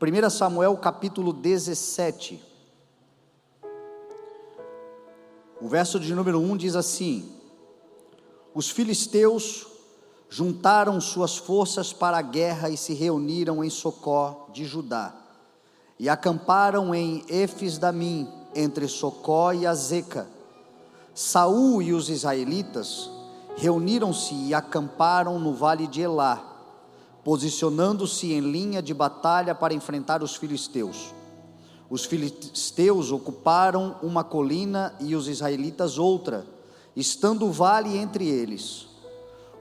1 Samuel capítulo 17, o verso de número 1 diz assim: os filisteus juntaram suas forças para a guerra e se reuniram em Socó de Judá, e acamparam em Éfes-damim, entre Socó e Azeca. Saul e os israelitas reuniram-se e acamparam no vale de Elá, posicionando-se em linha de batalha para enfrentar os filisteus. Os filisteus ocuparam uma colina e os israelitas outra, estando o vale entre eles.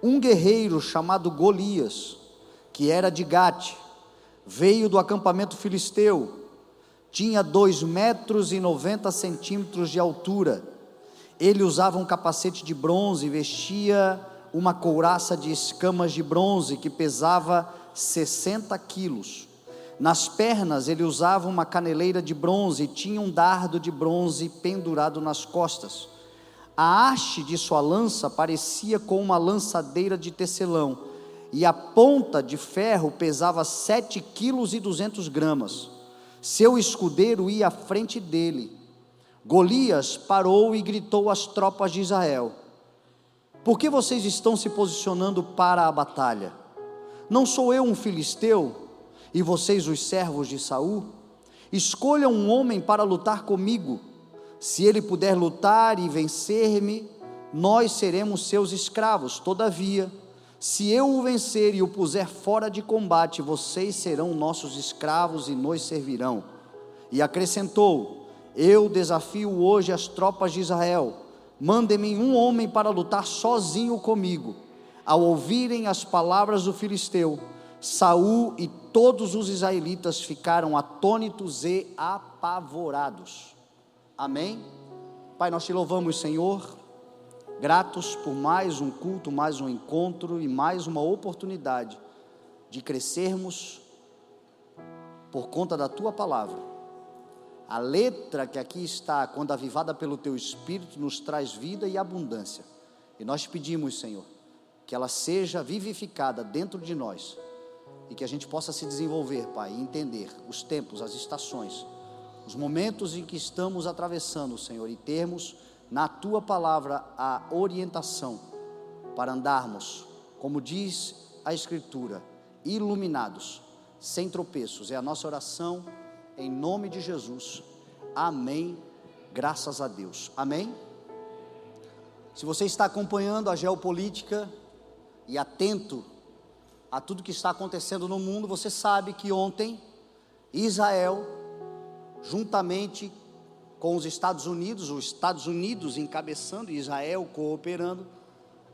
Um guerreiro chamado Golias, que era de Gate, veio do acampamento filisteu. Tinha 2,90 metros de altura. Ele usava um capacete de bronze e vestia uma couraça de escamas de bronze que pesava 60 quilos. Nas pernas ele usava uma caneleira de bronze e tinha um dardo de bronze pendurado nas costas. A haste de sua lança parecia com uma lançadeira de tecelão, e a ponta de ferro pesava 7,2 quilos. Seu escudeiro ia à frente dele. Golias parou e gritou às tropas de Israel: por que vocês estão se posicionando para a batalha? Não sou eu um filisteu, e vocês os servos de Saul? Escolham um homem para lutar comigo. Se ele puder lutar e vencer-me, nós seremos seus escravos. Todavia, se eu o vencer e o puser fora de combate, vocês serão nossos escravos e nos servirão. E acrescentou: eu desafio hoje as tropas de Israel. Mandem-me um homem para lutar sozinho comigo. Ao ouvirem as palavras do filisteu, Saul e todos os israelitas ficaram atônitos e apavorados. Amém? Pai, nós te louvamos, Senhor, gratos por mais um culto, mais um encontro e mais uma oportunidade de crescermos por conta da tua palavra. A letra que aqui está, quando avivada pelo teu Espírito, nos traz vida e abundância, e nós pedimos, Senhor, que ela seja vivificada dentro de nós, e que a gente possa se desenvolver, Pai, e entender os tempos, as estações, os momentos em que estamos atravessando, Senhor, e termos na tua palavra a orientação para andarmos, como diz a Escritura, iluminados, sem tropeços. É a nossa oração em nome de Jesus. Amém. Graças a Deus. Amém. Se você está acompanhando a geopolítica e atento a tudo que está acontecendo no mundo, você sabe que ontem Israel, juntamente com os Estados Unidos encabeçando e Israel cooperando,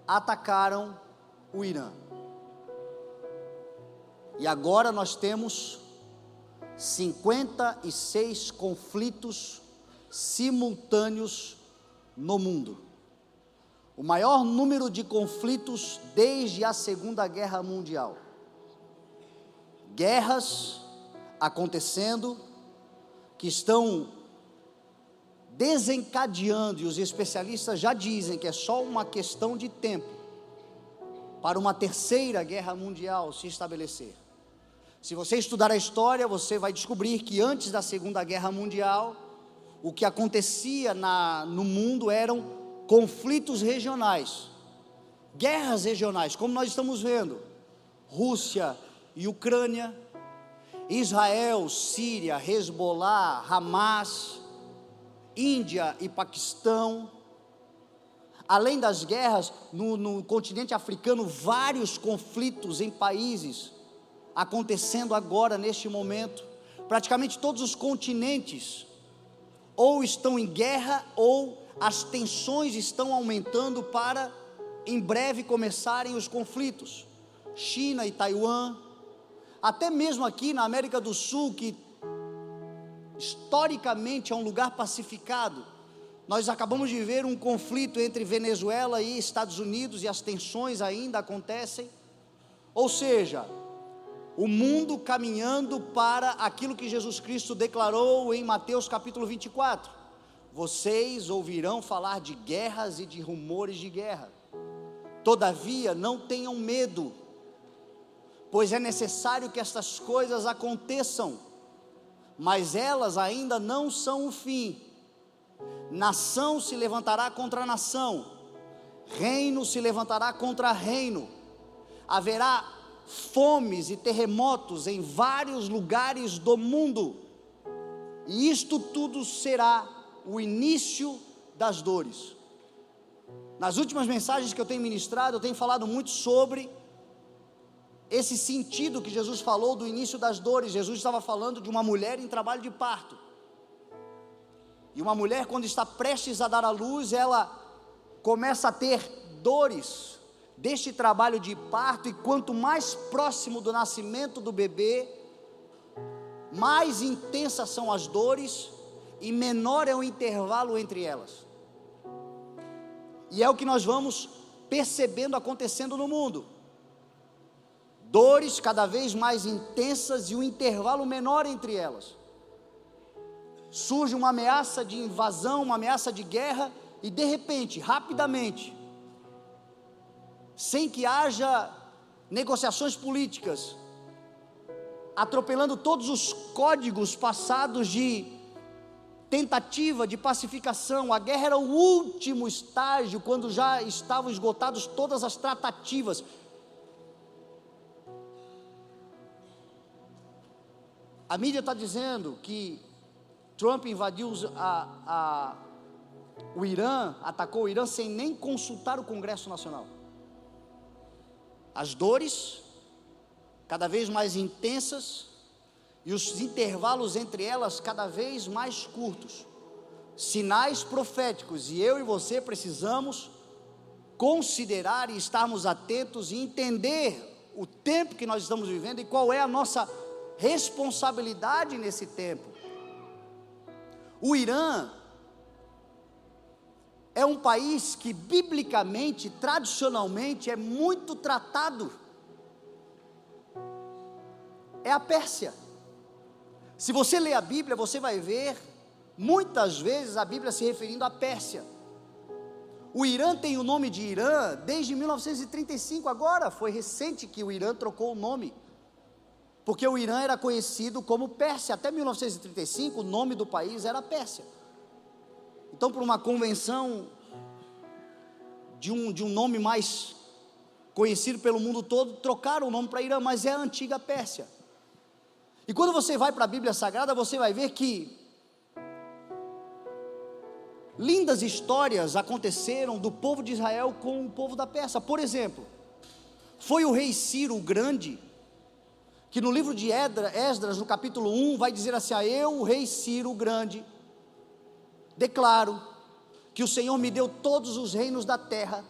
atacaram o Irã. E agora nós temos 56 conflitos simultâneos no mundo. O maior número de conflitos desde a Segunda Guerra Mundial. Guerras acontecendo que estão desencadeando, e os especialistas já dizem que é só uma questão de tempo para uma terceira guerra mundial se estabelecer. Se você estudar a história, você vai descobrir que antes da Segunda Guerra Mundial, o que acontecia no mundo eram conflitos regionais, guerras regionais, como nós estamos vendo, Rússia e Ucrânia, Israel, Síria, Hezbollah, Hamas, Índia e Paquistão. Além das guerras, no continente africano, vários conflitos em países acontecendo agora, neste momento. Praticamente todos os continentes ou estão em guerra, ou as tensões estão aumentando para em breve começarem os conflitos. China e Taiwan, até mesmo aqui na América do Sul, que historicamente é um lugar pacificado, nós acabamos de ver um conflito entre Venezuela e Estados Unidos, e as tensões ainda acontecem. Ou seja, o mundo caminhando para aquilo que Jesus Cristo declarou em Mateus capítulo 24: vocês ouvirão falar de guerras e de rumores de guerra, todavia não tenham medo, pois é necessário que estas coisas aconteçam, mas elas ainda não são o fim. Nação se levantará contra nação, reino se levantará contra reino, haverá fomes e terremotos em vários lugares do mundo, e isto tudo será o início das dores. Nas últimas mensagens que eu tenho ministrado, eu tenho falado muito sobre esse sentido que Jesus falou do início das dores. Jesus estava falando de uma mulher em trabalho de parto, e uma mulher, quando está prestes a dar à luz, ela começa a ter dores deste trabalho de parto, e quanto mais próximo do nascimento do bebê, mais intensas são as dores e menor é o intervalo entre elas. E é o que nós vamos percebendo acontecendo no mundo: dores cada vez mais intensas e um intervalo menor entre elas. Surge uma ameaça de invasão, uma ameaça de guerra, e de repente, rapidamente, sem que haja negociações políticas, atropelando todos os códigos passados de tentativa de pacificação, a guerra era o último estágio, quando já estavam esgotadas todas as tratativas. A mídia está dizendo que Trump invadiu o Irã, atacou o Irã sem nem consultar o Congresso Nacional. As dores cada vez mais intensas e os intervalos entre elas cada vez mais curtos, sinais proféticos, e eu e você precisamos considerar e estarmos atentos e entender o tempo que nós estamos vivendo e qual é a nossa responsabilidade nesse tempo. O Irã é um país que biblicamente, tradicionalmente, é muito tratado. É a Pérsia. Se você ler a Bíblia, você vai ver muitas vezes a Bíblia se referindo à Pérsia. O Irã tem o nome de Irã desde 1935, agora foi recente que o Irã trocou o nome, porque o Irã era conhecido como Pérsia. Até 1935 o nome do país era Pérsia. Então, por uma convenção de um nome mais conhecido pelo mundo todo, trocaram o nome para Irã, mas é a antiga Pérsia. E quando você vai para a Bíblia Sagrada, você vai ver que lindas histórias aconteceram do povo de Israel com o povo da Pérsia. Por exemplo, foi o rei Ciro o Grande, que no livro de Esdras, no capítulo 1, vai dizer assim: eu, o rei Ciro o Grande, declaro que o Senhor me deu todos os reinos da terra,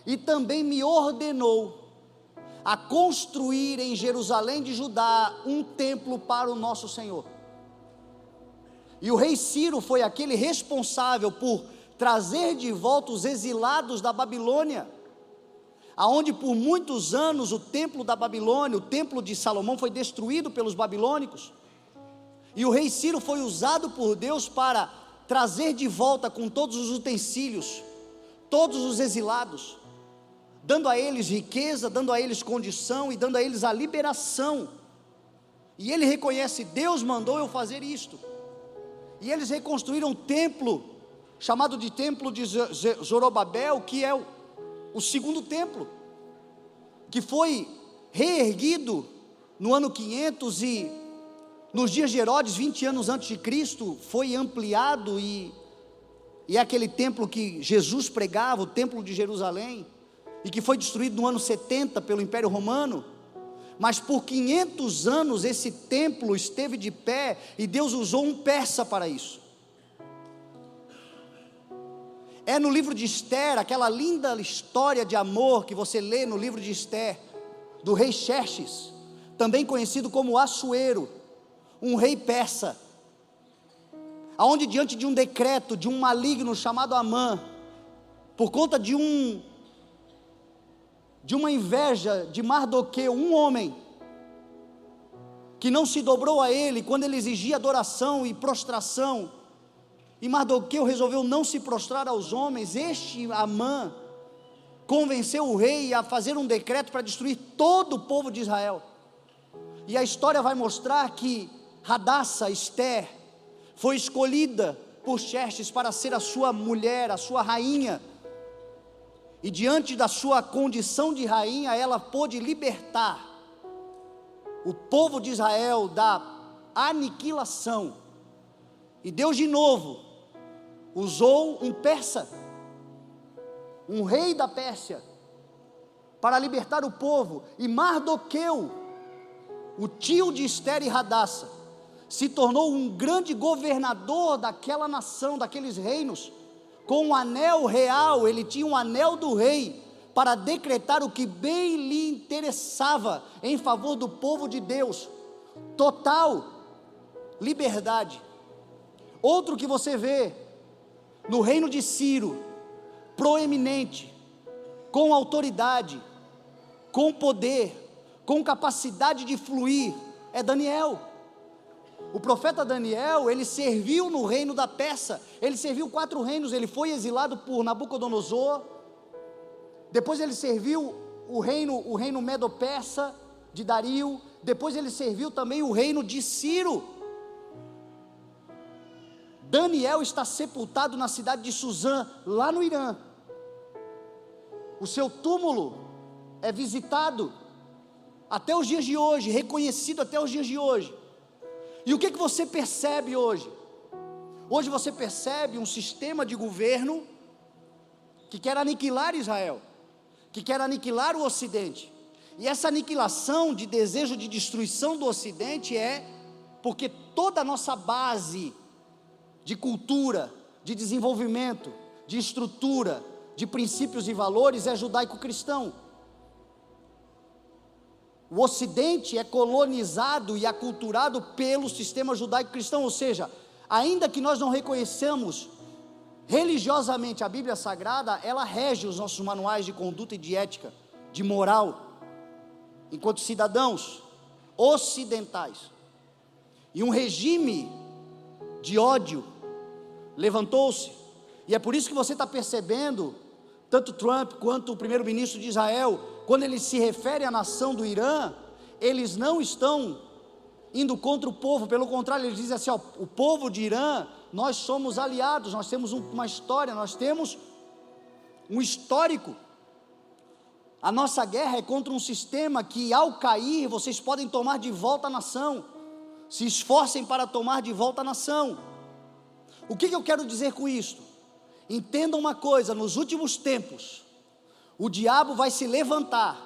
e também me ordenou a construir em Jerusalém de Judá um templo para o nosso Senhor. E o rei Ciro foi aquele responsável por trazer de volta os exilados da Babilônia, aonde por muitos anos o templo da Babilônia, o templo de Salomão, foi destruído pelos babilônicos. E o rei Ciro foi usado por Deus para trazer de volta com todos os utensílios, todos os exilados, dando a eles riqueza, dando a eles condição e dando a eles a liberação. E ele reconhece: Deus mandou eu fazer isto. E eles reconstruíram um templo, chamado de templo de Zorobabel, que é o segundo templo, que foi reerguido no ano 500, e nos dias de Herodes, 20 anos antes de Cristo, foi ampliado, e é aquele templo que Jesus pregava, o templo de Jerusalém, e que foi destruído no ano 70 pelo Império Romano. Mas por 500 anos esse templo esteve de pé, e Deus usou um persa para isso. É no livro de Esther, aquela linda história de amor que você lê no livro de Esther, do rei Xerxes, também conhecido como Assuero, um rei persa, aonde diante de um decreto de um maligno chamado Amã, por conta de uma inveja de Mardoqueu, um homem que não se dobrou a ele quando ele exigia adoração e prostração, e Mardoqueu resolveu não se prostrar aos homens. Este Amã convenceu o rei a fazer um decreto para destruir todo o povo de Israel. E a história vai mostrar que Hadassa, Esther, foi escolhida por Xerxes para ser a sua mulher, a sua rainha, e diante da sua condição de rainha, ela pôde libertar o povo de Israel da aniquilação. E Deus de novo usou um persa, um rei da Pérsia, para libertar o povo. E Mardoqueu, o tio de Esther e Hadassa, se tornou um grande governador daquela nação, daqueles reinos. Com um anel real, ele tinha um anel do rei, para decretar o que bem lhe interessava, em favor do povo de Deus. Total liberdade. Outro que você vê, no reino de Ciro, proeminente, com autoridade, com poder, com capacidade de fluir, é Daniel. O profeta Daniel, ele serviu no reino da Pérsia, ele serviu 4 reinos, ele foi exilado por Nabucodonosor, depois ele serviu o reino Medo-Persa de Dario, depois ele serviu também o reino de Ciro. Daniel está sepultado na cidade de Suzã, lá no Irã. O seu túmulo é visitado até os dias de hoje, reconhecido até os dias de hoje. E o que você percebe hoje? Hoje você percebe um sistema de governo que quer aniquilar Israel, que quer aniquilar o Ocidente. E essa aniquilação de desejo de destruição do Ocidente é porque toda a nossa base de cultura, de desenvolvimento, de estrutura, de princípios e valores é judaico-cristão. O Ocidente é colonizado e aculturado pelo sistema judaico-cristão, ou seja, ainda que nós não reconheçamos religiosamente a Bíblia Sagrada, ela rege os nossos manuais de conduta e de ética, de moral, enquanto cidadãos ocidentais. E um regime de ódio levantou-se, e é por isso que você está percebendo, tanto Trump quanto o primeiro-ministro de Israel, quando ele se refere à nação do Irã, eles não estão indo contra o povo, pelo contrário, eles dizem assim, ó, o povo de Irã, nós somos aliados, nós temos uma história, nós temos um histórico. A nossa guerra é contra um sistema que, ao cair, vocês podem tomar de volta a nação. Se esforcem para tomar de volta a nação. O que eu quero dizer com isto? Entendam uma coisa, nos últimos tempos, o diabo vai se levantar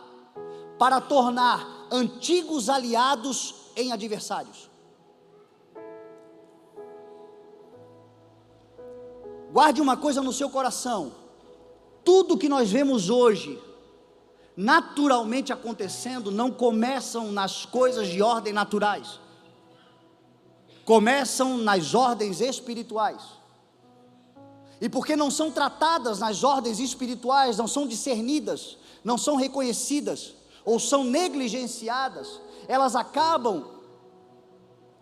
para tornar antigos aliados em adversários. Guarde uma coisa no seu coração: tudo que nós vemos hoje naturalmente acontecendo não começam nas coisas de ordem naturais, começam nas ordens espirituais. E porque não são tratadas nas ordens espirituais, não são discernidas, não são reconhecidas ou são negligenciadas, elas acabam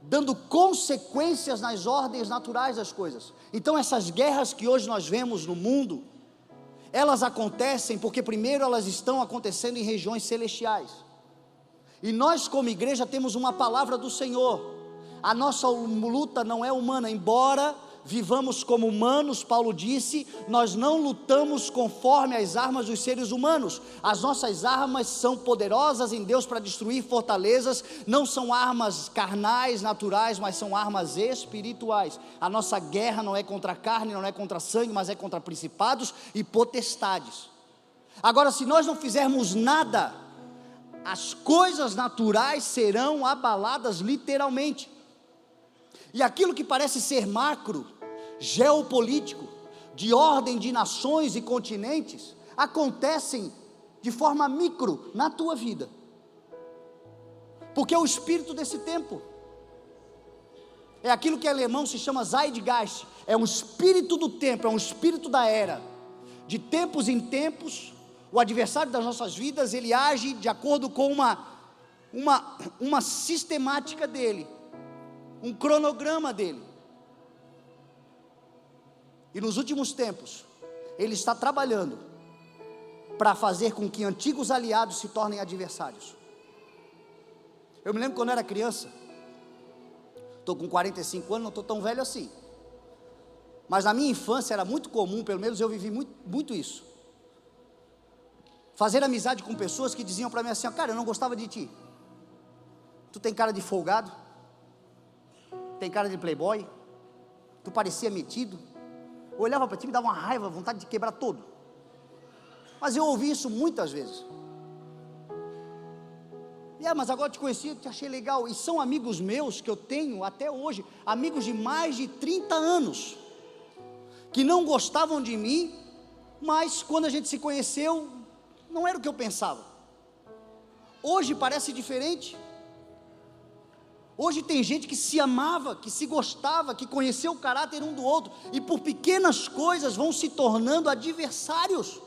dando consequências nas ordens naturais das coisas. Então essas guerras que hoje nós vemos no mundo, elas acontecem porque primeiro elas estão acontecendo em regiões celestiais. E nós como igreja temos uma palavra do Senhor. A nossa luta não é humana, embora vivamos como humanos, Paulo disse, nós não lutamos conforme as armas dos seres humanos. As nossas armas são poderosas em Deus para destruir fortalezas, não são armas carnais, naturais, mas são armas espirituais. A nossa guerra não é contra a carne, não é contra sangue, mas é contra principados e potestades. Agora, se nós não fizermos nada, as coisas naturais serão abaladas literalmente. E aquilo que parece ser macro, geopolítico, de ordem de nações e continentes, acontecem de forma micro na tua vida, porque é o espírito desse tempo, é aquilo que em alemão se chama Zeitgeist, é um espírito do tempo, é um espírito da era. De tempos em tempos, o adversário das nossas vidas, ele age de acordo com uma sistemática dele, um cronograma dele. E nos últimos tempos, ele está trabalhando para fazer com que antigos aliados se tornem adversários. Eu me lembro quando eu era criança, Estou com 45 anos, não estou tão velho assim. Mas na minha infância era muito comum, pelo menos eu vivi muito isso. Fazer amizade com pessoas que diziam para mim assim: cara, eu não gostava de ti. Tu tem cara de folgado, tem cara de playboy, tu parecia metido. Eu olhava para ti e me dava uma raiva, vontade de quebrar todo. Mas eu ouvi isso muitas vezes. Mas agora eu te conheci, te achei legal. E são amigos meus que eu tenho até hoje, amigos de mais de 30 anos, que não gostavam de mim, mas quando a gente se conheceu, não era o que eu pensava. Hoje parece diferente. Hoje tem gente que se amava, que se gostava, que conheceu o caráter um do outro, e por pequenas coisas vão se tornando adversários,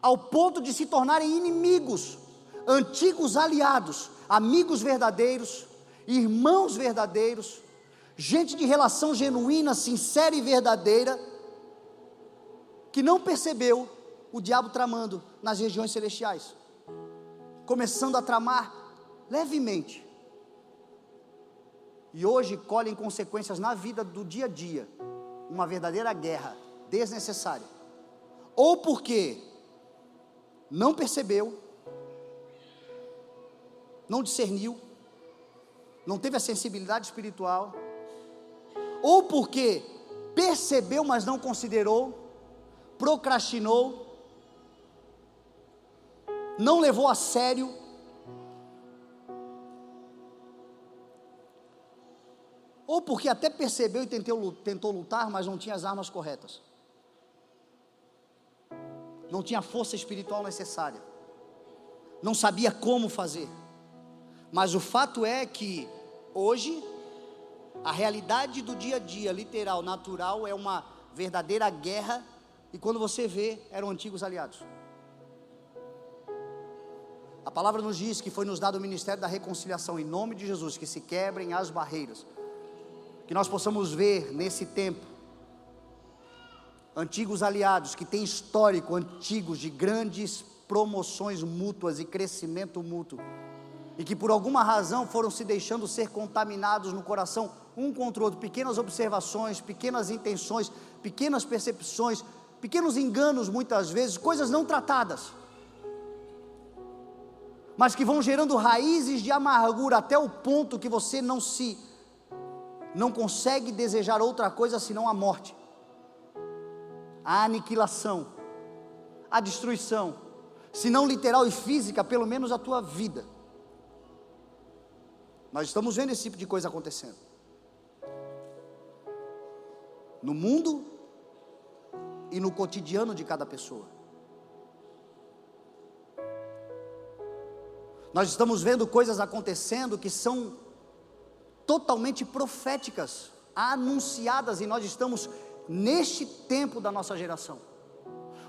ao ponto de se tornarem inimigos, antigos aliados, amigos verdadeiros, irmãos verdadeiros, gente de relação genuína, sincera e verdadeira, que não percebeu o diabo tramando nas regiões celestiais, começando a tramar levemente, e hoje colhem consequências na vida do dia a dia, uma verdadeira guerra desnecessária, ou porque não percebeu, não discerniu, não teve a sensibilidade espiritual, ou porque percebeu, mas não considerou, procrastinou, não levou a sério, ou porque até percebeu e tentou lutar, mas não tinha as armas corretas, não tinha a força espiritual necessária, não sabia como fazer. Mas o fato é que hoje a realidade do dia a dia, literal, natural, é uma verdadeira guerra, e quando você vê, eram antigos aliados. A palavra nos diz que foi nos dado o ministério da reconciliação, em nome de Jesus, que se quebrem as barreiras, que nós possamos ver nesse tempo antigos aliados que têm histórico antigos de grandes promoções mútuas e crescimento mútuo, e que por alguma razão foram se deixando ser contaminados no coração um contra o outro, pequenas observações, pequenas intenções, pequenas percepções, pequenos enganos muitas vezes, coisas não tratadas, mas que vão gerando raízes de amargura até o ponto que você não consegue desejar outra coisa senão a morte, a aniquilação, a destruição, se não literal e física, pelo menos a tua vida. Nós estamos vendo esse tipo de coisa acontecendo no mundo e no cotidiano de cada pessoa. Nós estamos vendo coisas acontecendo que são totalmente proféticas, anunciadas, e nós estamos neste tempo da nossa geração.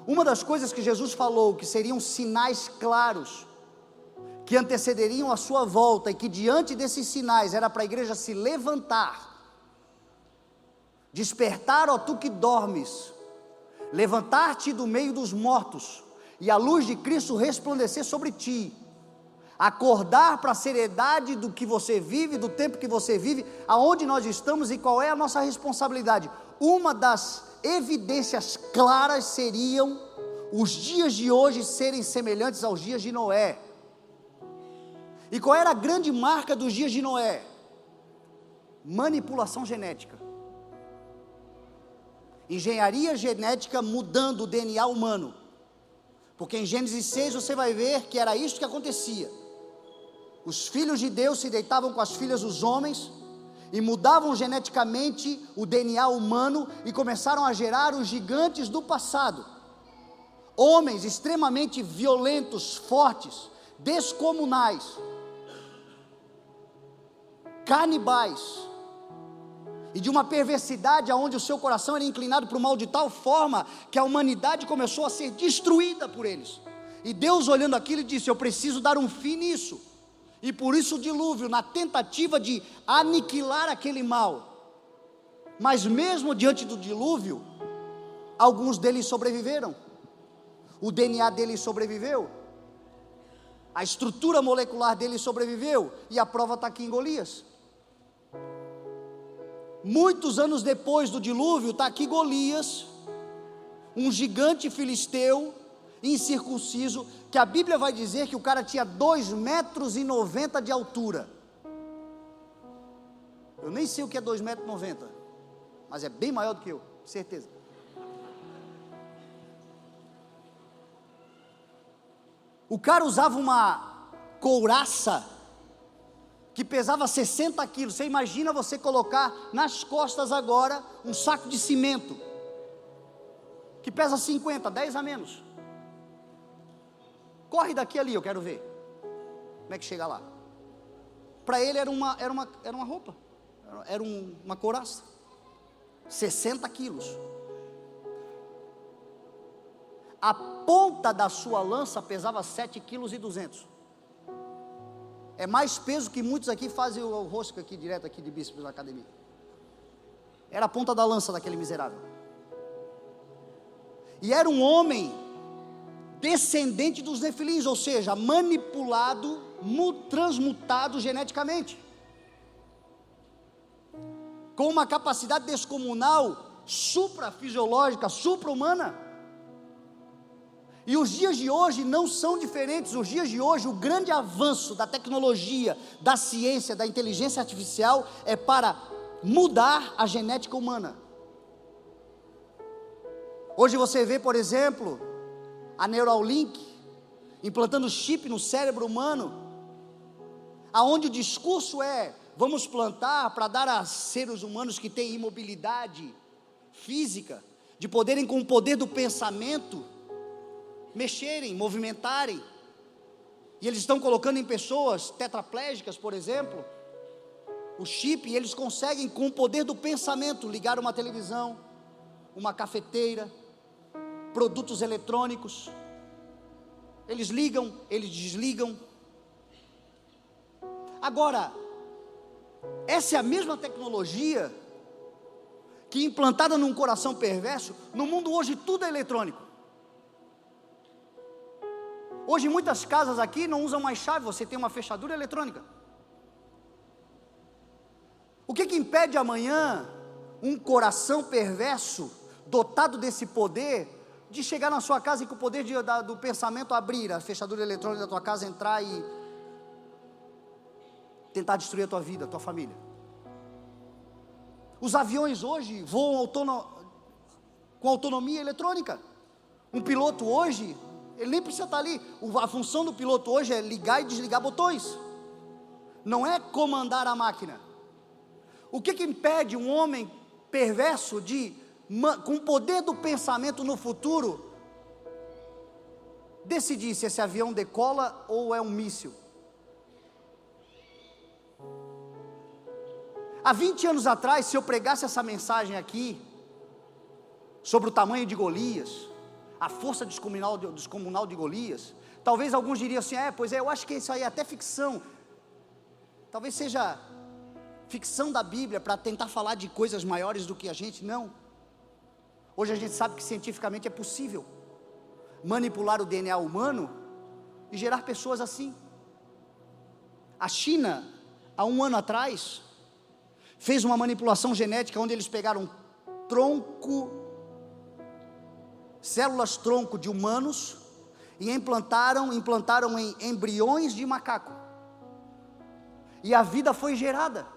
Uma das coisas que Jesus falou, que seriam sinais claros, que antecederiam a sua volta, e que diante desses sinais era para a igreja se levantar, despertar, ó tu que dormes, levantar-te do meio dos mortos, e a luz de Cristo resplandecer sobre ti, acordar para a seriedade do que você vive, do tempo que você vive, aonde nós estamos e qual é a nossa responsabilidade. Uma das evidências claras seriam os dias de hoje serem semelhantes aos dias de Noé. E qual era a grande marca dos dias de Noé? Manipulação genética, engenharia genética, mudando o DNA humano, porque em Gênesis 6 você vai ver que era isso que acontecia. Os filhos de Deus se deitavam com as filhas dos homens, e mudavam geneticamente o DNA humano, e começaram a gerar os gigantes do passado, homens extremamente violentos, fortes, descomunais, canibais, e de uma perversidade aonde o seu coração era inclinado para o mal de tal forma, que a humanidade começou a ser destruída por eles, e Deus olhando aquilo disse: eu preciso dar um fim nisso, e por isso o dilúvio, na tentativa de aniquilar aquele mal. Mas mesmo diante do dilúvio, alguns deles sobreviveram, o DNA deles sobreviveu, a estrutura molecular deles sobreviveu, e a prova está aqui em Golias. Muitos anos depois do dilúvio, está aqui Golias, um gigante filisteu, incircunciso, que a Bíblia vai dizer que o cara tinha 2,90 metros de altura. Eu nem sei o que é 2,90 metros, mas é bem maior do que eu, certeza. O cara usava uma couraça que pesava 60 quilos. Você imagina você colocar nas costas agora um saco de cimento que pesa 50, 10 a menos. Corre daqui ali, eu quero ver como é que chega lá. Para ele era uma roupa, era uma couraça, 60 quilos. A ponta da sua lança pesava 7,2 kg. É mais peso que muitos aqui fazem o rosco aqui, direto aqui de bíceps na academia. Era a ponta da lança daquele miserável. E era um homem descendente dos nefilins, ou seja, manipulado, transmutado geneticamente, com uma capacidade descomunal, suprafisiológica, supra-humana. E os dias de hoje não são diferentes. Os dias de hoje, o grande avanço da tecnologia, da ciência, da inteligência artificial é para mudar a genética humana. Hoje você vê, por exemplo, a Neuralink implantando chip no cérebro humano, aonde o discurso é: vamos plantar para dar a seres humanos que têm imobilidade física, de poderem com o poder do pensamento mexerem, movimentarem. E eles estão colocando em pessoas tetraplégicas, por exemplo, o chip, e eles conseguem com o poder do pensamento ligar uma televisão, uma cafeteira, produtos eletrônicos. Eles ligam, eles desligam. Agora, essa é a mesma tecnologia que, implantada num coração perverso, no mundo hoje tudo é eletrônico. Hoje muitas casas aqui não usam mais chave, você tem uma fechadura eletrônica. O que impede amanhã um coração perverso, dotado desse poder, de chegar na sua casa e com o poder do pensamento abrir a fechadura eletrônica da tua casa, entrar e tentar destruir a tua vida, a tua família? Os aviões hoje voam com autonomia eletrônica. Um piloto hoje, ele nem precisa estar ali. A função do piloto hoje é ligar e desligar botões, não é comandar a máquina. O que impede um homem perverso de, com o poder do pensamento no futuro, decidir se esse avião decola ou é um míssil? Há 20 anos atrás, se eu pregasse essa mensagem aqui, sobre o tamanho de Golias, a força descomunal de Golias, talvez alguns diriam assim: eu acho que isso aí é até ficção. Talvez seja ficção da Bíblia, para tentar falar de coisas maiores do que a gente. Não. Hoje a gente sabe que cientificamente é possível manipular o DNA humano e gerar pessoas assim. A China, há um ano atrás, fez uma manipulação genética, onde eles pegaram células tronco de humanos, e implantaram em embriões de macaco, e a vida foi gerada,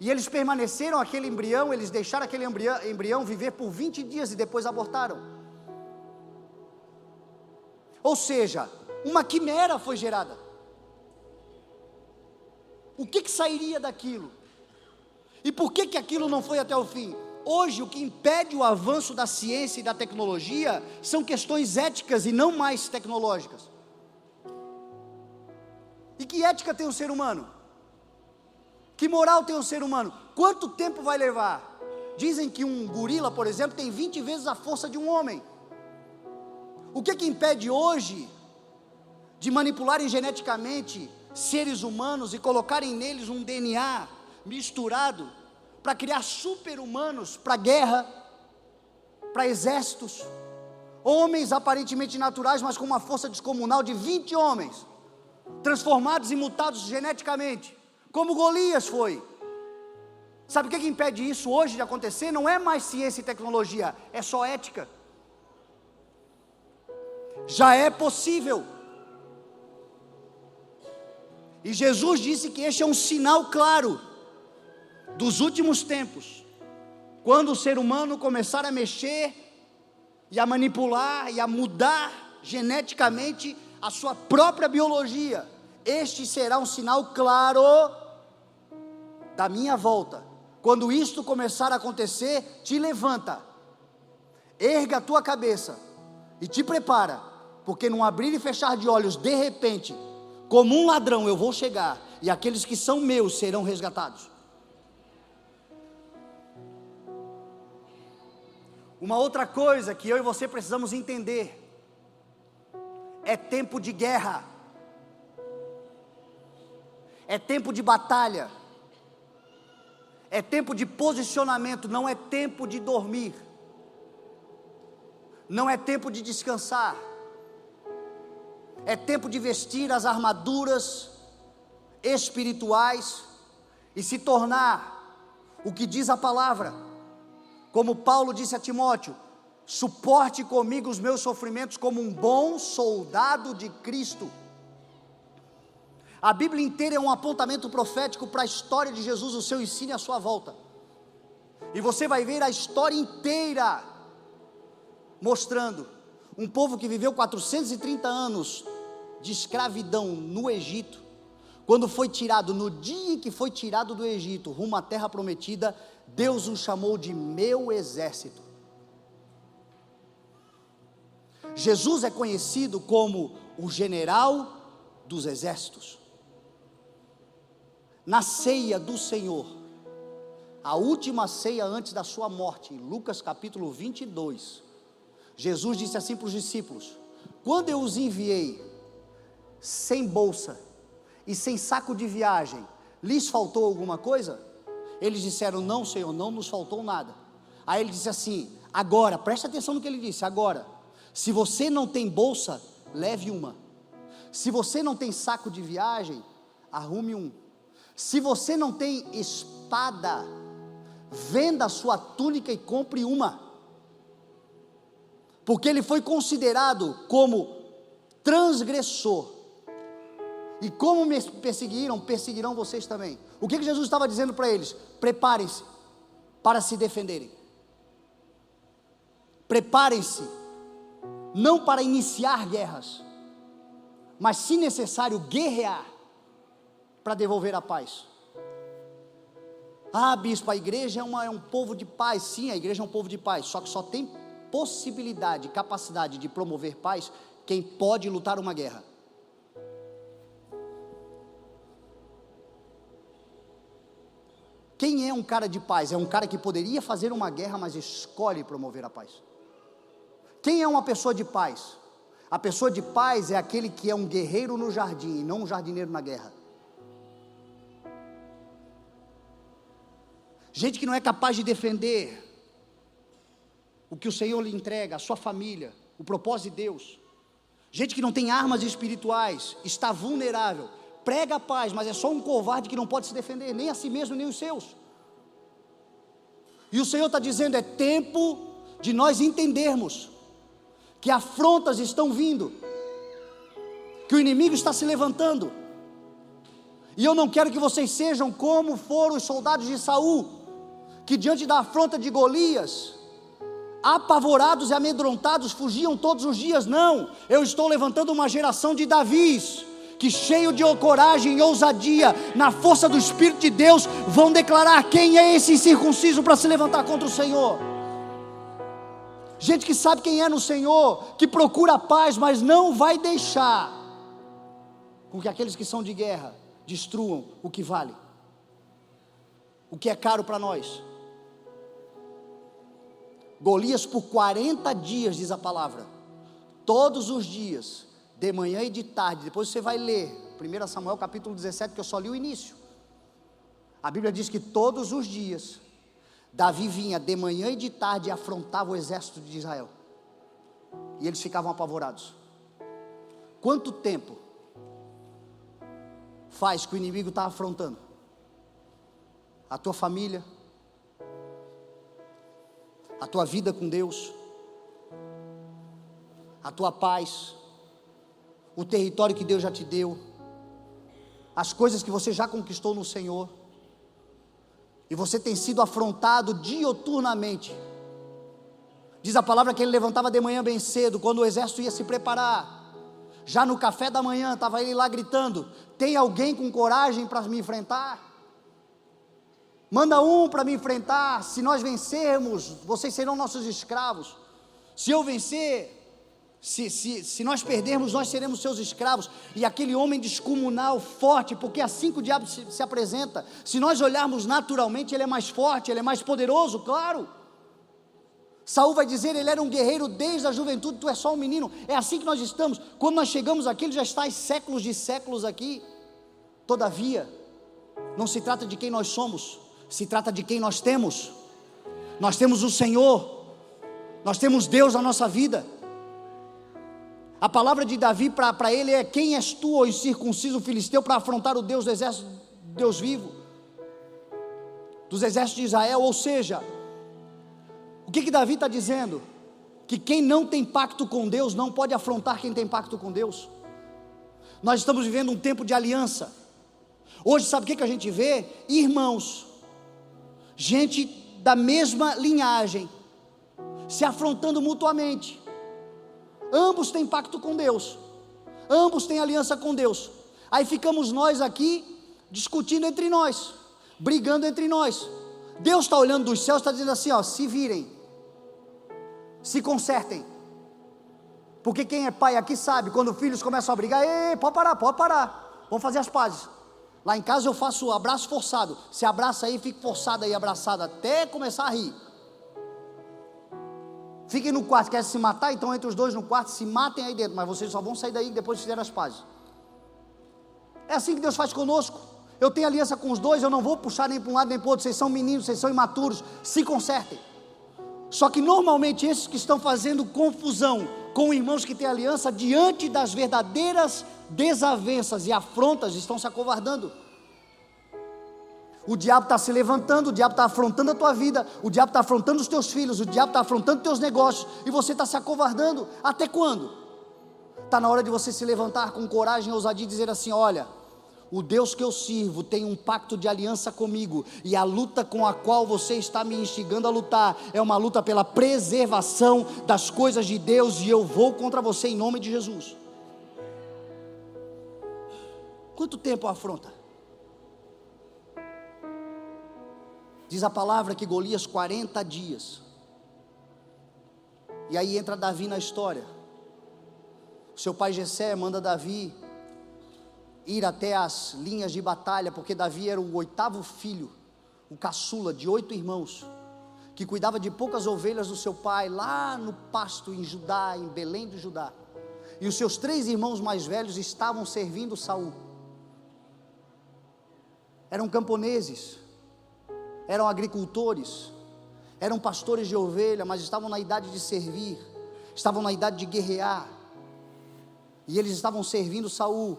e eles permaneceram aquele embrião, eles deixaram aquele embrião viver por 20 dias, e depois abortaram. Ou seja, uma quimera foi gerada. O que sairia daquilo? E por que aquilo não foi até o fim? Hoje o que impede o avanço da ciência e da tecnologia são questões éticas e não mais tecnológicas. E que ética tem o ser humano? Que moral tem o ser humano? Quanto tempo vai levar? Dizem que um gorila, por exemplo, tem 20 vezes a força de um homem. O que impede hoje de manipularem geneticamente seres humanos e colocarem neles um DNA misturado, para criar super-humanos para guerra, para exércitos, homens aparentemente naturais, mas com uma força descomunal de 20 homens, transformados e mutados geneticamente, como Golias foi. Sabe o que impede isso hoje de acontecer? Não é mais ciência e tecnologia, é só ética. Já é possível. E Jesus disse que este é um sinal claro dos últimos tempos, quando o ser humano começar a mexer e a manipular e a mudar geneticamente a sua própria biologia. Este será um sinal claro da minha volta. Quando isto começar a acontecer, te levanta, erga a tua cabeça e te prepara, porque num abrir e fechar de olhos, de repente, como um ladrão eu vou chegar, e aqueles que são meus serão resgatados. Uma outra coisa que eu e você precisamos entender, é tempo de guerra, é tempo de batalha, é tempo de posicionamento, não é tempo de dormir, não é tempo de descansar, é tempo de vestir as armaduras espirituais e se tornar o que diz a palavra, como Paulo disse a Timóteo: suporte comigo os meus sofrimentos como um bom soldado de Cristo. A Bíblia inteira é um apontamento profético para a história de Jesus, o seu ensino e a sua volta. E você vai ver a história inteira mostrando um povo que viveu 430 anos de escravidão no Egito. Quando foi tirado, no dia em que foi tirado do Egito, rumo à terra prometida, Deus o chamou de meu exército. Jesus é conhecido como o general dos exércitos. Na ceia do Senhor, a última ceia antes da sua morte, em Lucas capítulo 22, Jesus disse assim para os discípulos: quando eu os enviei sem bolsa e sem saco de viagem, lhes faltou alguma coisa? Eles disseram: não, Senhor, não nos faltou nada. Aí ele disse assim: agora, preste atenção no que ele disse, agora, se você não tem bolsa, leve uma. Se você não tem saco de viagem, arrume um. Se você não tem espada, venda a sua túnica e compre uma. Porque ele foi considerado como transgressor. E como me perseguiram, perseguirão vocês também. O que Jesus estava dizendo para eles? Preparem-se para se defenderem. Preparem-se, não para iniciar guerras, mas se necessário guerrear, para devolver a paz. Ah, bispo, a igreja é um povo de paz. Sim, a igreja é um povo de paz, só que só tem possibilidade, capacidade de promover paz quem pode lutar uma guerra. Quem é um cara de paz? É um cara que poderia fazer uma guerra, mas escolhe promover a paz. Quem é uma pessoa de paz? A pessoa de paz é aquele que é um guerreiro no jardim, e não um jardineiro na guerra. Gente que não é capaz de defender o que o Senhor lhe entrega, a sua família, o propósito de Deus. Gente que não tem armas espirituais, está vulnerável, prega a paz, mas é só um covarde que não pode se defender, nem a si mesmo, nem os seus. E o Senhor está dizendo: é tempo de nós entendermos que afrontas estão vindo, que o inimigo está se levantando. E eu não quero que vocês sejam como foram os soldados de Saul, que diante da afronta de Golias, apavorados e amedrontados, fugiam todos os dias. Não, eu estou levantando uma geração de Davis, que cheio de coragem e ousadia, na força do Espírito de Deus, vão declarar quem é esse incircunciso para se levantar contra o Senhor. Gente que sabe quem é no Senhor, que procura a paz, mas não vai deixar com que aqueles que são de guerra destruam o que vale, o que é caro para nós. Golias por 40 dias, diz a palavra, todos os dias, de manhã e de tarde. Depois você vai ler 1 Samuel capítulo 17, que eu só li o início. A Bíblia diz que todos os dias Davi vinha de manhã e de tarde e afrontava o exército de Israel, e eles ficavam apavorados. Quanto tempo faz que o inimigo está afrontando a tua família, tua vida com Deus, a tua paz, o território que Deus já te deu, as coisas que você já conquistou no Senhor, e você tem sido afrontado dioturnamente. Diz a palavra que ele levantava de manhã bem cedo, quando o exército ia se preparar, já no café da manhã, estava ele lá gritando: tem alguém com coragem para me enfrentar? Manda um para me enfrentar. Se nós vencermos, vocês serão nossos escravos. Se eu vencer, se nós perdermos, nós seremos seus escravos. E aquele homem descomunal, forte, porque assim que o diabo se apresenta, se nós olharmos naturalmente, ele é mais forte, ele é mais poderoso, claro. Saul vai dizer: ele era um guerreiro desde a juventude, tu és só um menino. É assim que nós estamos. Quando nós chegamos aqui, ele já está há séculos de séculos aqui. Todavia, não se trata de quem nós somos, se trata de quem nós temos. Nós temos o Senhor, nós temos Deus na nossa vida. A palavra de Davi para ele é: quem és tu, ó incircunciso filisteu, para afrontar o Deus do exército, Deus vivo, dos exércitos de Israel? Ou seja, o que Davi está dizendo? Que quem não tem pacto com Deus não pode afrontar quem tem pacto com Deus. Nós estamos vivendo um tempo de aliança. Hoje sabe o que a gente vê? Irmãos, gente da mesma linhagem, se afrontando mutuamente. Ambos têm pacto com Deus, ambos têm aliança com Deus. Aí ficamos nós aqui discutindo entre nós, brigando entre nós. Deus está olhando dos céus, está dizendo assim: ó, se virem, se consertem. Porque quem é pai aqui sabe, quando filhos começam a brigar: ei, pode parar, vamos fazer as pazes. Lá em casa eu faço abraço forçado, se abraça aí, fique forçado aí, abraçado, até começar a rir. Fiquem no quarto, querem se matar? Então entre os dois no quarto, se matem aí dentro, mas vocês só vão sair daí depois de fizerem as pazes. É assim que Deus faz conosco. Eu tenho aliança com os dois, eu não vou puxar nem para um lado nem para o outro. Vocês são meninos, vocês são imaturos, se consertem. Só que normalmente esses que estão fazendo confusão com irmãos que têm aliança, diante das verdadeiras desavenças e afrontas, estão se acovardando. O diabo está se levantando, o diabo está afrontando a tua vida, o diabo está afrontando os teus filhos, o diabo está afrontando os teus negócios, e você está se acovardando. Até quando? Está na hora de você se levantar com coragem e ousadia e dizer assim: olha, o Deus que eu sirvo tem um pacto de aliança comigo, e a luta com a qual você está me instigando a lutar, é uma luta pela preservação das coisas de Deus, e eu vou contra você em nome de Jesus. Quanto tempo afronta? Diz a palavra que Golias 40 dias, e aí entra Davi na história. Seu pai Jessé manda Davi ir até as linhas de batalha, porque Davi era o 8º filho, o caçula de 8 irmãos, que cuidava de poucas ovelhas do seu pai, lá no pasto em Judá, em Belém de Judá, e os seus 3 irmãos mais velhos estavam servindo Saul. Eram camponeses, eram agricultores, eram pastores de ovelha, mas estavam na idade de servir, estavam na idade de guerrear, e eles estavam servindo Saul.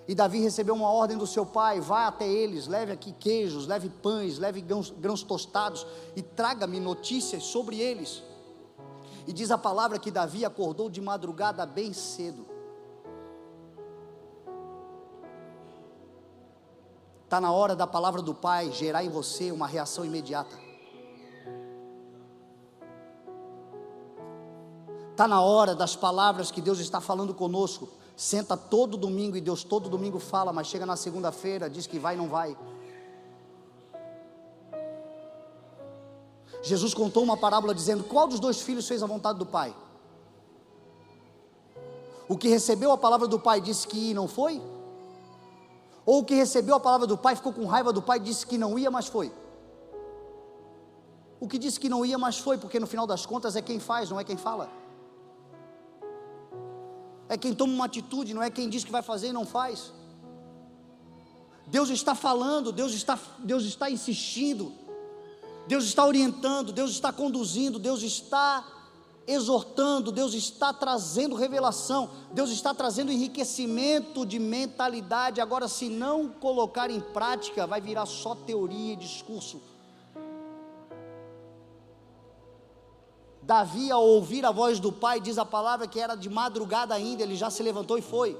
E Davi recebeu uma ordem do seu pai: vá até eles, leve aqui queijos, leve pães, leve grãos tostados, e traga-me notícias sobre eles. E diz a palavra que Davi acordou de madrugada bem cedo. Está na hora da palavra do Pai gerar em você uma reação imediata. Está na hora das palavras que Deus está falando conosco. Senta todo domingo e Deus todo domingo fala, mas chega na segunda-feira, diz que vai e não vai. Jesus contou uma parábola dizendo: qual dos 2 filhos fez a vontade do Pai? O que recebeu a palavra do Pai disse que ia e não foi? Ou o que recebeu a palavra do Pai, ficou com raiva do Pai, disse que não ia, mas foi? O que disse que não ia, mas foi, porque no final das contas é quem faz, não é quem fala. É quem toma uma atitude, não é quem diz que vai fazer e não faz. Deus está falando, Deus está insistindo, Deus está orientando, Deus está conduzindo, Deus está exortando, Deus está trazendo revelação, Deus está trazendo enriquecimento de mentalidade. Agora, se não colocar em prática, vai virar só teoria e discurso. Davi, ao ouvir a voz do pai, diz a palavra que era de madrugada ainda, ele já se levantou e foi.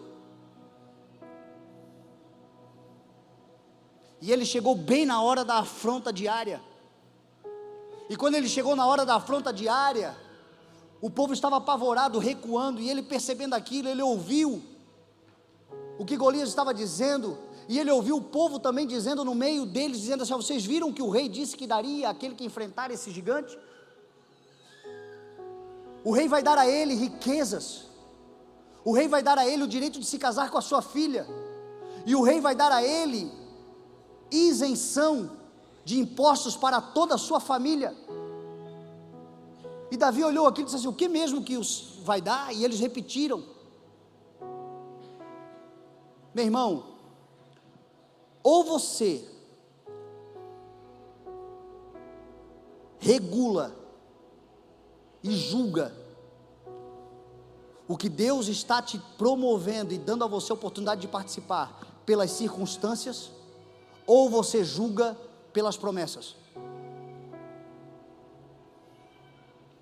E ele chegou bem na hora da afronta diária. E quando ele chegou na hora da afronta diária, o povo estava apavorado, recuando, e ele, percebendo aquilo, ele ouviu o que Golias estava dizendo, e ele ouviu o povo também dizendo no meio deles, dizendo assim: vocês viram que o rei disse que daria àquele que enfrentar esse gigante? O rei vai dar a ele riquezas, o rei vai dar a ele o direito de se casar com a sua filha, e o rei vai dar a ele isenção de impostos para toda a sua família. E Davi olhou aquilo e disse assim: o que mesmo que os vai dar? E eles repetiram. Meu irmão, ou você regula e julga o que Deus está te promovendo e dando a você a oportunidade de participar pelas circunstâncias, ou você julga pelas promessas.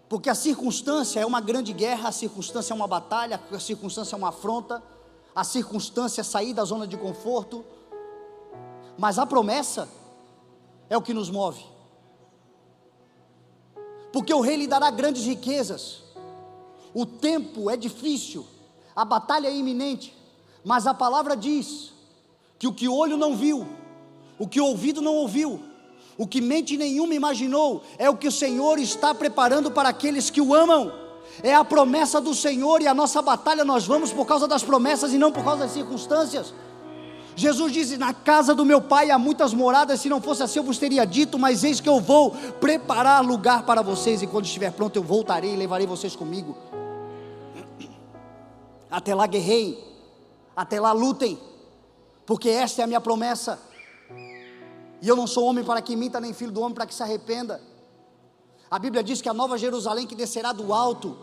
Porque a circunstância é uma grande guerra, a circunstância é uma batalha, a circunstância é uma afronta, a circunstância é sair da zona de conforto, mas a promessa é o que nos move. Porque o rei lhe dará grandes riquezas, o tempo é difícil, a batalha é iminente, mas a palavra diz que o que o olho não viu, o que o ouvido não ouviu, o que mente nenhuma imaginou, é o que o Senhor está preparando para aqueles que o amam. É a promessa do Senhor, e a nossa batalha nós vamos por causa das promessas e não por causa das circunstâncias. Jesus disse: na casa do meu pai há muitas moradas, se não fosse assim eu vos teria dito, mas eis que eu vou preparar lugar para vocês, e quando estiver pronto eu voltarei e levarei vocês comigo. Até lá guerreiem, até lá lutem, porque esta é a minha promessa. E eu não sou homem para que minta, nem filho do homem para que se arrependa. A Bíblia diz que a nova Jerusalém que descerá do alto,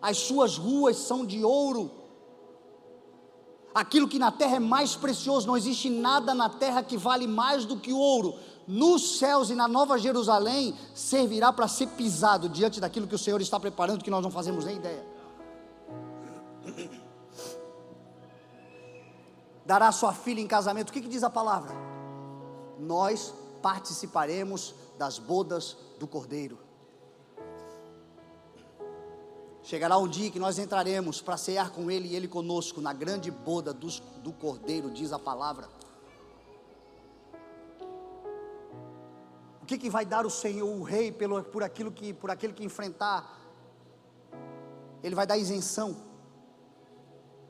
as suas ruas são de ouro. Aquilo que na terra é mais precioso, não existe nada na terra que vale mais do que o ouro. Nos céus e na nova Jerusalém servirá para ser pisado diante daquilo que o Senhor está preparando, que nós não fazemos nem ideia. Dará sua filha em casamento. O que diz a palavra? Nós participaremos das bodas do Cordeiro. Chegará um dia que nós entraremos para cear com Ele e Ele conosco, na grande boda do Cordeiro, diz a palavra. O que vai dar o Senhor, o Rei, por aquele que enfrentar? Ele vai dar isenção,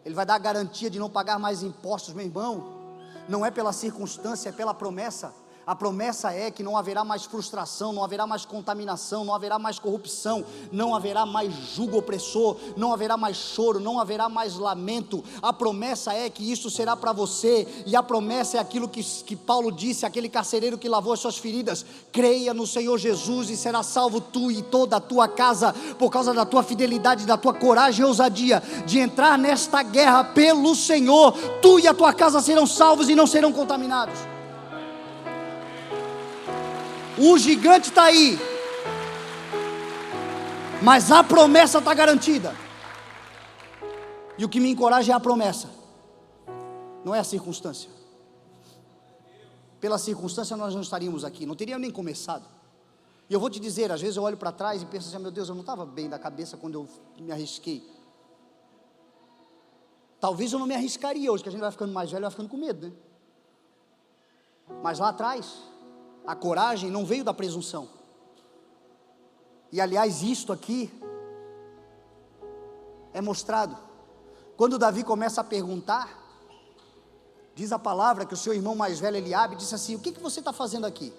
Ele vai dar a garantia de não pagar mais impostos. Meu irmão, não é pela circunstância, é pela promessa. A promessa é que não haverá mais frustração, não haverá mais contaminação, não haverá mais corrupção, não haverá mais jugo opressor, não haverá mais choro, não haverá mais lamento. A promessa é que isso será para você, e a promessa é aquilo que Paulo disse, aquele carcereiro que lavou as suas feridas: creia no Senhor Jesus e será salvo tu e toda a tua casa, por causa da tua fidelidade, da tua coragem e ousadia de entrar nesta guerra pelo Senhor. Tu e a tua casa serão salvos e não serão contaminados. O gigante está aí, mas a promessa está garantida. E o que me encoraja é a promessa, não é a circunstância. Pela circunstância nós não estaríamos aqui, não teríamos nem começado. E eu vou te dizer, às vezes eu olho para trás e penso assim: meu Deus, eu não estava bem da cabeça quando eu me arrisquei. Talvez eu não me arriscaria hoje, que a gente vai ficando mais velho, vai ficando com medo, né? Mas lá atrás, a coragem não veio da presunção. E aliás, isto aqui é mostrado quando Davi começa a perguntar. Diz a palavra que o seu irmão mais velho, Eliabe, disse assim: o que você está fazendo aqui?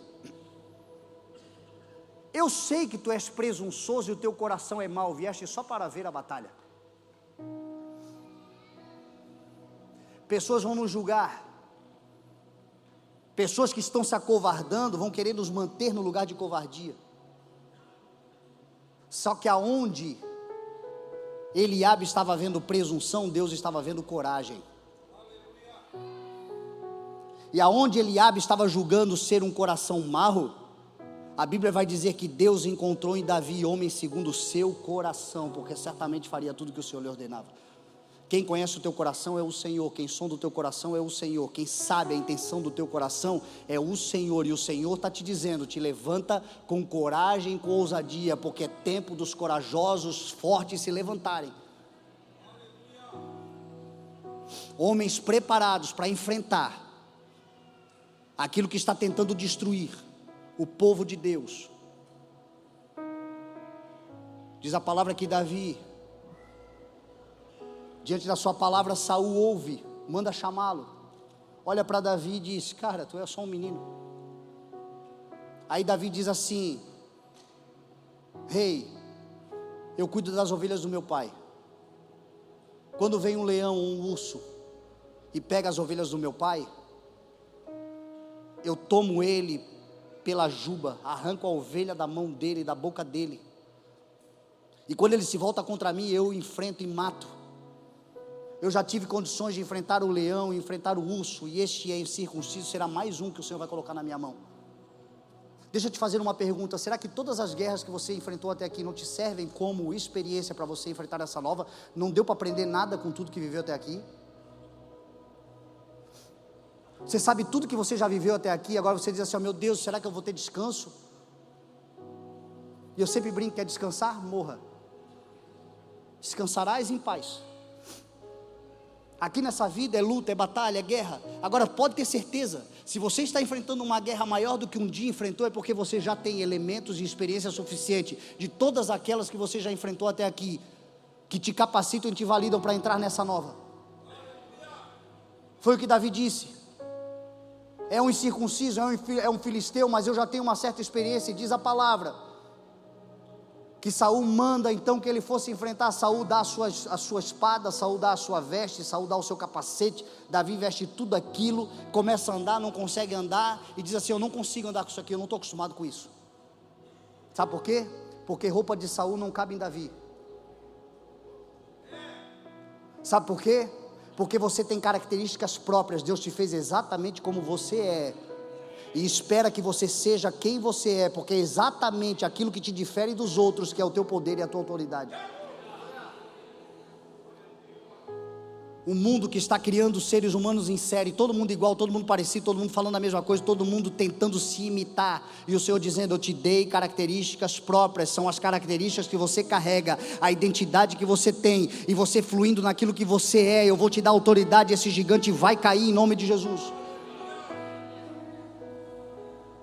Eu sei que tu és presunçoso e o teu coração é mau, vieste só para ver a batalha. Pessoas vão nos julgar, pessoas que estão se acovardando vão querer nos manter no lugar de covardia. Só que aonde Eliabe estava vendo presunção, Deus estava vendo coragem. E aonde Eliabe estava julgando ser um coração mau, A Bíblia vai dizer que Deus encontrou em Davi homem segundo o seu coração, porque certamente faria tudo que o Senhor lhe ordenava. Quem conhece o teu coração é o Senhor, quem sonda o teu coração é o Senhor, quem sabe a intenção do teu coração é o Senhor, e o Senhor está te dizendo, te levanta com coragem, com ousadia, porque é tempo dos corajosos, fortes se levantarem. Homens preparados para enfrentar aquilo que está tentando destruir o povo de Deus. Diz a palavra que Davi, diante da sua palavra, Saul ouve, manda chamá-lo, olha para Davi e diz: cara, tu é só um menino. Aí Davi diz assim: rei, eu cuido das ovelhas do meu pai. Quando vem um leão ou um urso e pega as ovelhas do meu pai, eu tomo ele pela juba, arranco a ovelha da mão dele, da boca dele, e quando ele se volta contra mim, eu o enfrento e mato. Eu já tive condições de enfrentar o leão, enfrentar o urso, e este incircunciso será mais um que o Senhor vai colocar na minha mão. Deixa eu te fazer uma pergunta: será que todas as guerras que você enfrentou até aqui não te servem como experiência para você enfrentar essa nova? Não deu para aprender nada com tudo que viveu até aqui? Você sabe tudo que você já viveu até aqui, agora você diz assim: oh, meu Deus, será que eu vou ter descanso? E eu sempre brinco, quer descansar? Morra. Descansarás em paz. Aqui nessa vida é luta, é batalha, é guerra. Agora pode ter certeza, se você está enfrentando uma guerra maior do que um dia enfrentou, é porque você já tem elementos e experiência suficiente de todas aquelas que você já enfrentou até aqui, que te capacitam e te validam para entrar nessa nova. Foi o que Davi disse: é um incircunciso, é um filisteu, mas eu já tenho uma certa experiência. E diz a palavra que Saul manda então que ele fosse enfrentar. Saul dá a sua espada, Saul dá a sua veste, Saul dá o seu capacete. Davi veste tudo aquilo, começa a andar, não consegue andar, e diz assim: eu não consigo andar com isso aqui, eu não estou acostumado com isso. Sabe por quê? Porque roupa de Saul não cabe em Davi. Sabe por quê? Porque você tem características próprias. Deus te fez exatamente como você é, e espera que você seja quem você é, porque é exatamente aquilo que te difere dos outros que é o teu poder e a tua autoridade. Um mundo que está criando seres humanos em série, todo mundo igual, todo mundo parecido, todo mundo falando a mesma coisa, todo mundo tentando se imitar, e o Senhor dizendo: eu te dei características próprias, são as características que você carrega, a identidade que você tem, e você fluindo naquilo que você é, eu vou te dar autoridade, esse gigante vai cair em nome de Jesus.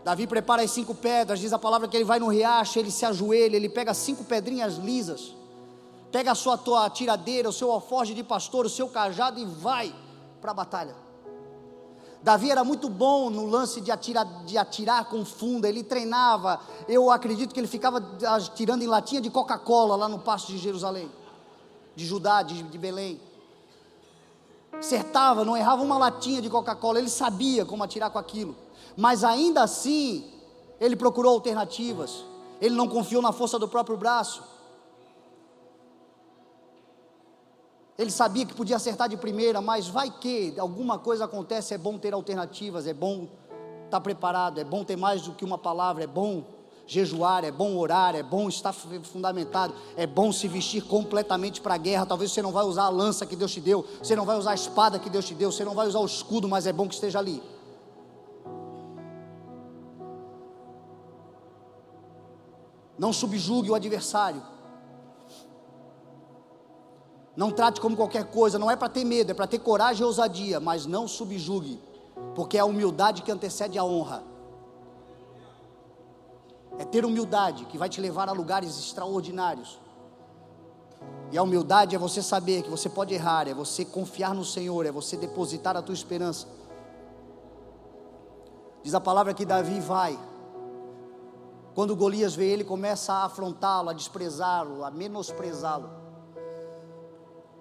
Davi prepara as 5 pedras, diz a palavra que ele vai no riacho, ele se ajoelha, ele pega 5 pedrinhas lisas, pega a sua tiradeira, o seu alforje de pastor, o seu cajado, e vai para a batalha. Davi era muito bom no lance de atirar com funda, ele treinava. Eu acredito que ele ficava atirando em latinha de Coca-Cola lá no pasto de Jerusalém, de Judá, de Belém. Acertava, não errava uma latinha de Coca-Cola, ele sabia como atirar com aquilo. Mas ainda assim, ele procurou alternativas, ele não confiou na força do próprio braço, ele sabia que podia acertar de primeira, mas vai que alguma coisa acontece. É bom ter alternativas, é bom estar preparado, é bom ter mais do que uma palavra, é bom jejuar, é bom orar, é bom estar fundamentado, é bom se vestir completamente para a guerra. Talvez você não vai usar a lança que Deus te deu, você não vai usar a espada que Deus te deu, você não vai usar o escudo, mas é bom que esteja ali. Não subjugue o adversário, não trate como qualquer coisa. Não é para ter medo, é para ter coragem e ousadia, mas não subjugue, porque é a humildade que antecede a honra. É ter humildade que vai te levar a lugares extraordinários. E a humildade é você saber que você pode errar, é você confiar no Senhor, é você depositar a tua esperança. Diz a palavra que Davi vai. Quando Golias vê ele, começa a afrontá-lo, a desprezá-lo, a menosprezá-lo.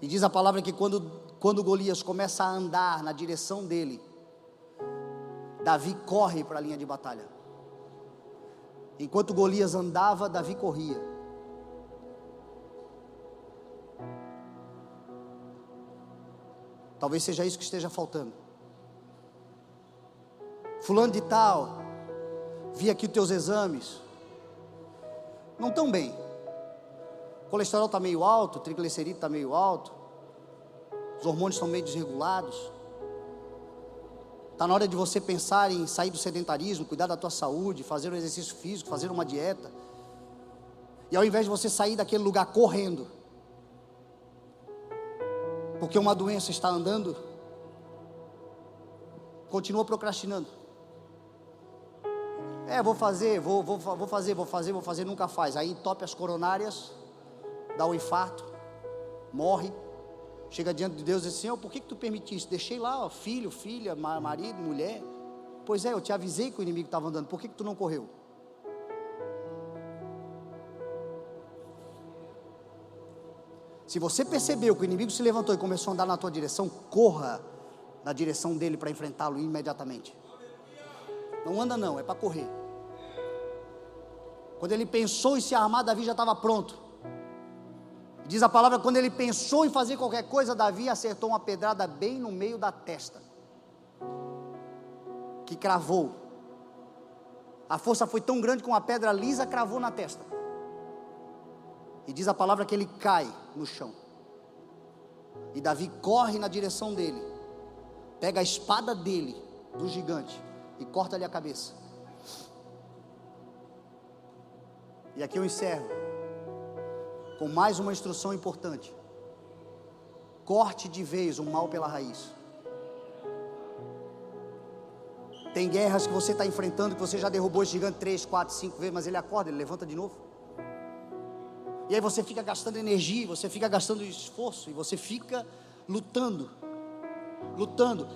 E diz a palavra que quando Golias começa a andar na direção dele, Davi corre para a linha de batalha. Enquanto Golias andava, Davi corria. Talvez seja isso que esteja faltando. Fulano de tal Vi aqui os teus exames, não estão bem. O colesterol está meio alto, o triglicerídeo está meio alto, os hormônios estão meio desregulados. Está na hora de você pensar em sair do sedentarismo, cuidar da tua saúde, fazer um exercício físico, fazer uma dieta. E ao invés de você sair daquele lugar correndo, porque uma doença está andando, continua procrastinando. Vou fazer, nunca faz. Aí entope as coronárias, dá um infarto, morre, chega diante de Deus e diz: Senhor, por que tu permitiste? Deixei lá, ó, filho, filha, marido, mulher. Pois é, eu te avisei que o inimigo estava andando, por que tu não correu? Se você percebeu que o inimigo se levantou e começou a andar na tua direção, corra na direção dele para enfrentá-lo imediatamente. Não anda não, é para correr. Quando ele pensou em se armar, Davi já estava pronto. Diz a palavra, quando ele pensou em fazer qualquer coisa, Davi acertou uma pedrada bem no meio da testa, que cravou. A força foi tão grande que uma pedra lisa cravou na testa. E diz a palavra que ele cai no chão. E Davi corre na direção dele, pega a espada dele, do gigante, e corta-lhe a cabeça. E aqui eu encerro com mais uma instrução importante: corte de vez o mal pela raiz. Tem guerras que você está enfrentando, que você já derrubou esse gigante 3, 4, 5 vezes, mas ele acorda, ele levanta de novo. E aí você fica gastando energia, você fica gastando esforço, e você fica lutando,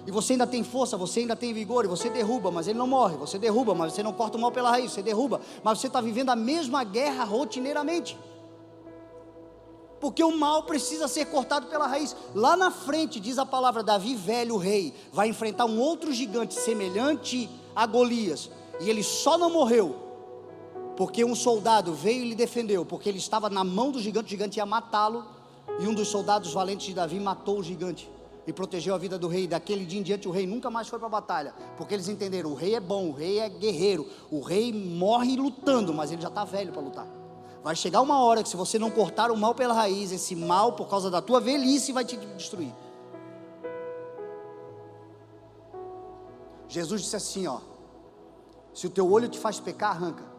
e você ainda tem força, você ainda tem vigor, e você derruba, mas ele não morre. Você derruba, mas você não corta o mal pela raiz. Você derruba, mas você está vivendo a mesma guerra rotineiramente, porque o mal precisa ser cortado pela raiz. Lá na frente, diz a palavra, Davi velho, o rei, vai enfrentar um outro gigante semelhante a Golias, e ele só não morreu porque um soldado veio e lhe defendeu, porque ele estava na mão do gigante, o gigante ia matá-lo, e um dos soldados valentes de Davi matou o gigante, e protegeu a vida do rei. Daquele dia em diante o rei nunca mais foi para a batalha, porque eles entenderam, o rei é bom, o rei é guerreiro, o rei morre lutando, mas ele já está velho para lutar. Vai chegar uma hora que, se você não cortar o mal pela raiz, esse mal, por causa da tua velhice, vai te destruir. Jesus disse assim, ó: se o teu olho te faz pecar, arranca.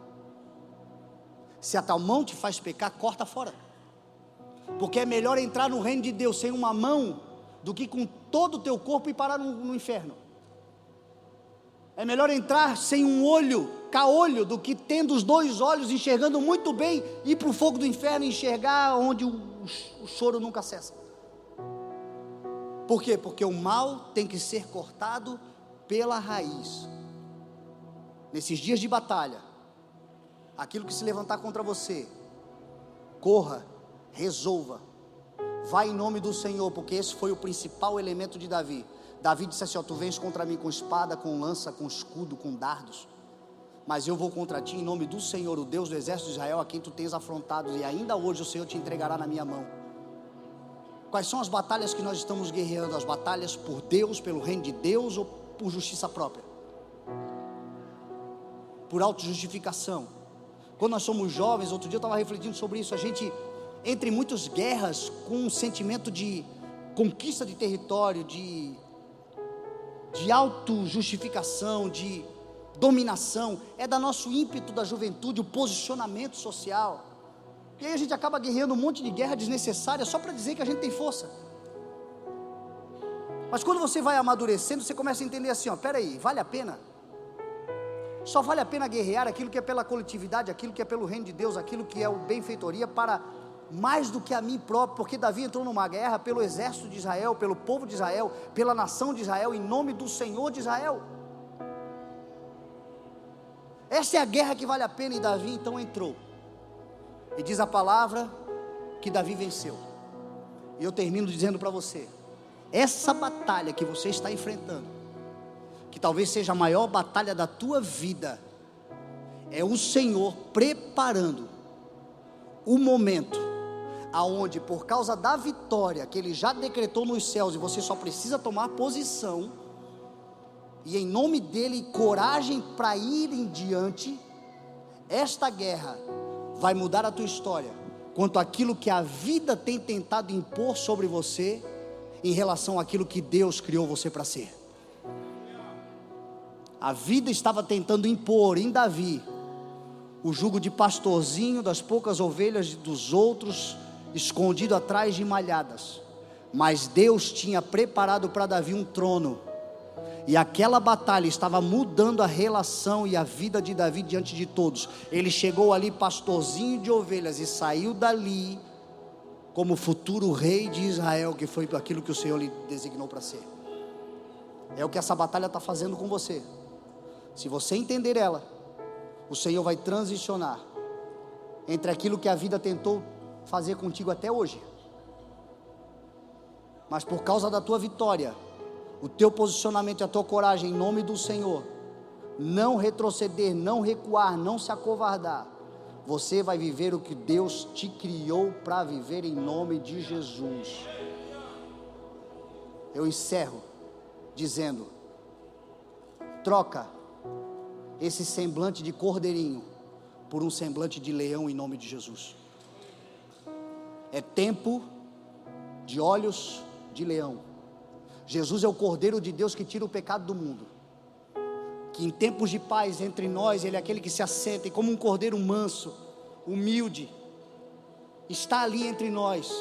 Se a tua mão te faz pecar, corta fora. Porque é melhor entrar no reino de Deus sem uma mão, do que com todo o teu corpo e parar no inferno. É melhor entrar sem um olho, caolho, do que tendo os dois olhos, enxergando muito bem, ir para o fogo do inferno e enxergar onde o choro nunca cessa. Por quê? Porque o mal tem que ser cortado pela raiz. Nesses dias de batalha, aquilo que se levantar contra você, corra, resolva, vai em nome do Senhor, porque esse foi o principal elemento de Davi. Davi disse assim, ó: tu vens contra mim com espada, com lança, com escudo, com dardos, mas eu vou contra ti em nome do Senhor, o Deus do exército de Israel, a quem tu tens afrontado, e ainda hoje o Senhor te entregará na minha mão. Quais são as batalhas que nós estamos guerreando? As batalhas por Deus, pelo reino de Deus, ou por justiça própria? Por autojustificação? Quando nós somos jovens, outro dia eu estava refletindo sobre isso, a gente entra em muitas guerras com um sentimento de conquista de território, de autojustificação, de dominação. É da nosso ímpeto da juventude, o posicionamento social. E aí a gente acaba guerreando um monte de guerra desnecessária, só para dizer que a gente tem força. Mas quando você vai amadurecendo, você começa a entender assim, ó: peraí, vale a pena? Só vale a pena guerrear aquilo que é pela coletividade, aquilo que é pelo reino de Deus, aquilo que é o benfeitoria, para mais do que a mim próprio, porque Davi entrou numa guerra pelo exército de Israel, pelo povo de Israel, pela nação de Israel, em nome do Senhor de Israel. Essa é a guerra que vale a pena, e Davi então entrou, e diz a palavra que Davi venceu. E eu termino dizendo para você, essa batalha que você está enfrentando, que talvez seja a maior batalha da tua vida, é o Senhor preparando o momento, aonde por causa da vitória que Ele já decretou nos céus, e você só precisa tomar posição, e em nome dele coragem para ir em diante, esta guerra vai mudar a tua história, quanto àquilo que a vida tem tentado impor sobre você, em relação àquilo que Deus criou você para ser. A vida estava tentando impor em Davi o jugo de pastorzinho das poucas ovelhas dos outros, escondido atrás de malhadas, mas Deus tinha preparado para Davi um trono, e aquela batalha estava mudando a relação e a vida de Davi diante de todos. Ele chegou ali pastorzinho de ovelhas e saiu dali como futuro rei de Israel, que foi aquilo que o Senhor lhe designou para ser. É o que essa batalha está fazendo com você. Se você entender ela, o Senhor vai transicionar entre aquilo que a vida tentou fazer contigo até hoje, mas por causa da tua vitória, o teu posicionamento e a tua coragem em nome do Senhor, não retroceder, não recuar, não se acovardar, você vai viver o que Deus te criou para viver em nome de Jesus. Eu encerro dizendo: troca esse semblante de cordeirinho por um semblante de leão em nome de Jesus. É tempo de olhos de leão. Jesus é o Cordeiro de Deus que tira o pecado do mundo, que em tempos de paz entre nós, Ele é aquele que se assenta, e como um cordeiro manso, humilde, está ali entre nós,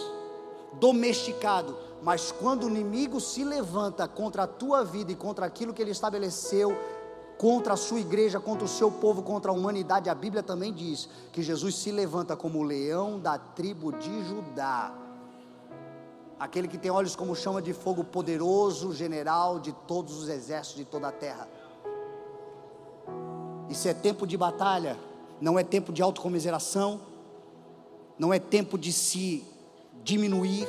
domesticado. Mas quando o inimigo se levanta contra a tua vida e contra aquilo que Ele estabeleceu, contra a sua igreja, contra o seu povo, contra a humanidade, a Bíblia também diz que Jesus se levanta como o leão da tribo de Judá, aquele que tem olhos como chama de fogo, poderoso general de todos os exércitos de toda a terra. Isso é tempo de batalha, não é tempo de autocomiseração, não é tempo de se diminuir,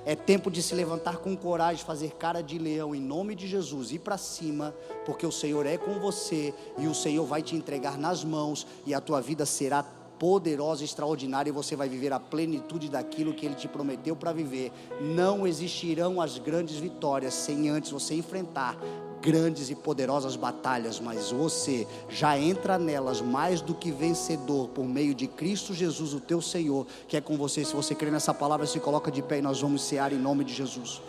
é tempo de se levantar com coragem, fazer cara de leão em nome de Jesus, ir para cima, porque o Senhor é com você, e o Senhor vai te entregar nas mãos, e a tua vida será poderosa, extraordinária, e você vai viver a plenitude daquilo que Ele te prometeu para viver. Não existirão as grandes vitórias sem antes você enfrentar grandes e poderosas batalhas, mas você já entra nelas mais do que vencedor, por meio de Cristo Jesus, o teu Senhor, que é com você. Se você crê nessa palavra, se coloca de pé e nós vamos cear em nome de Jesus.